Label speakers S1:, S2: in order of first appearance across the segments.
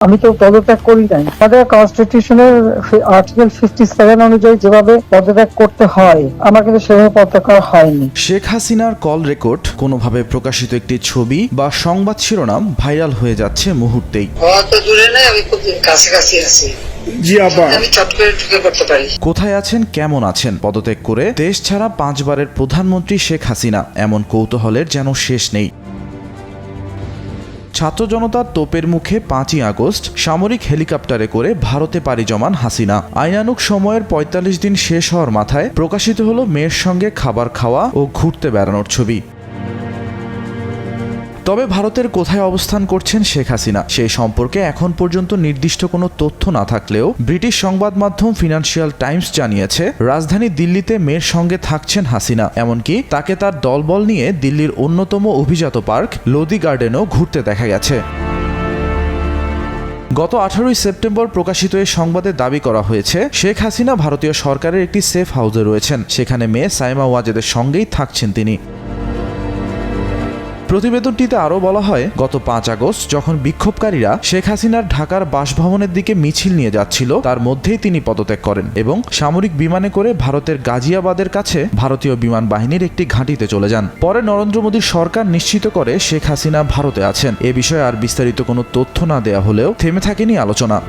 S1: আমি তো পদত্যাগ করি নাই। তাদের কনস্টিটিউশনের আর্টিকেল 57 অনুযায়ী যেভাবে পদত্যাগ করতে হয় আমার কিন্তু সেভাবে পদত্যাগ করা হয়নি।
S2: শেখ হাসিনার কল রেকর্ড কোনোভাবে প্রকাশিত একটি ছবি বা সংবাদ শিরোনাম ভাইরাল হয়ে যাচ্ছে মুহূর্তেই।
S3: দূরে নাই, আমি খুব কাছাকাছি আছি। জি আপা, আমি চট করে ঢুকে পড়তে পারি।
S2: কোথায় আছেন, কেমন আছেন? পদত্যাগ করে দেশ ছাড়া 5 বারের প্রধানমন্ত্রী শেখ হাসিনা, এমন কৌতূহলের যেন শেষ নেই। ছাত্র জনতার তোপের মুখে 5ই আগস্ট সামরিক হেলিকপ্টারে করে ভারতে পাড়ি জমান হাসিনা। আইনানুগ সময়ের 45 দিন শেষ হওয়ার মাথায় প্রকাশিত হলো মেয়ের সঙ্গে খাবার খাওয়া ও ঘুরতে বেড়ানোর ছবি। তবে ভারতের কোথায় অবস্থান করছেন শেখ হাসিনা সেই সম্পর্কে এখন পর্যন্ত নির্দিষ্ট কোনো তথ্য না থাকলেও ব্রিটিশ সংবাদ মাধ্যম ফিনান্সিয়াল টাইমস জানিয়েছে রাজধানী দিল্লিতে মেয়ের সঙ্গে থাকছেন হাসিনা, এমনকি তাকে তার দলবল নিয়ে দিল্লির অন্যতম অভিজাত পার্ক লোদি গার্ডেনও ঘুরতে দেখা গেছে। গত 18ই সেপ্টেম্বর প্রকাশিত এই সংবাদে দাবি করা হয়েছে শেখ হাসিনা ভারতীয় সরকারের একটি সেফ হাউসে রয়েছেন, সেখানে মেয়ে সাইমা ওয়াজেদের সঙ্গেই থাকছেন তিনি। প্রতিবেদনটিতে আরও বলা হয়, গত 5 আগস্ট যখন বিক্ষোভকারীরা শেখ হাসিনার ঢাকার বাসভবনের দিকে মিছিল নিয়ে যাচ্ছিল তার মধ্যেই তিনি পদত্যাগ করেন এবং সামরিক বিমানে করে ভারতের গাজিয়াবাদের কাছে ভারতীয় বিমান বাহিনীর একটি ঘাঁটিতে চলে যান। পরে নরেন্দ্র মোদীর সরকার নিশ্চিত করে শেখ হাসিনা ভারতে আছেন। এ বিষয়ে আর বিস্তারিত কোনো তথ্য না দেয়া হলেও থেমে থাকেনি আলোচনা।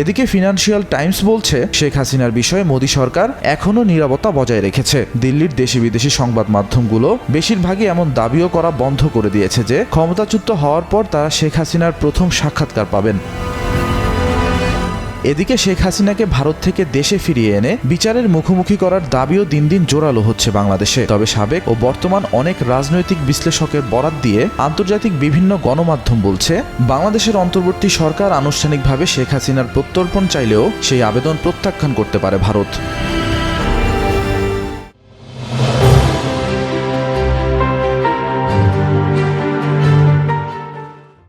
S2: এদিকে ফিনান্সিয়াল টাইমস বলছে শেখ হাসিনার বিষয়ে মোদী সরকার এখনও নীরবতা বজায় রেখেছে। দিল্লির দেশি বিদেশি সংবাদ মাধ্যমগুলো বেশিরভাগই এমন দাবিও করা বন্ধ করে দিয়েছে যে ক্ষমতাচ্যুত হওয়ার পর তারা শেখ হাসিনার প্রথম সাক্ষাৎকার পাবেন। এদিকে শেখ হাসিনাকে ভারত থেকে দেশে ফিরিয়ে এনে বিচারের মুখোমুখি করার দাবিও দিন দিন জোরালো হচ্ছে বাংলাদেশে। তবে সাবেক ও বর্তমান অনেক রাজনৈতিক বিশ্লেষকের বরাত দিয়ে আন্তর্জাতিক বিভিন্ন গণমাধ্যম বলছে বাংলাদেশের অন্তর্বর্তী সরকার আনুষ্ঠানিকভাবে শেখ হাসিনার প্রত্যর্পণ চাইলেও সেই আবেদন প্রত্যাখ্যান করতে পারে ভারত।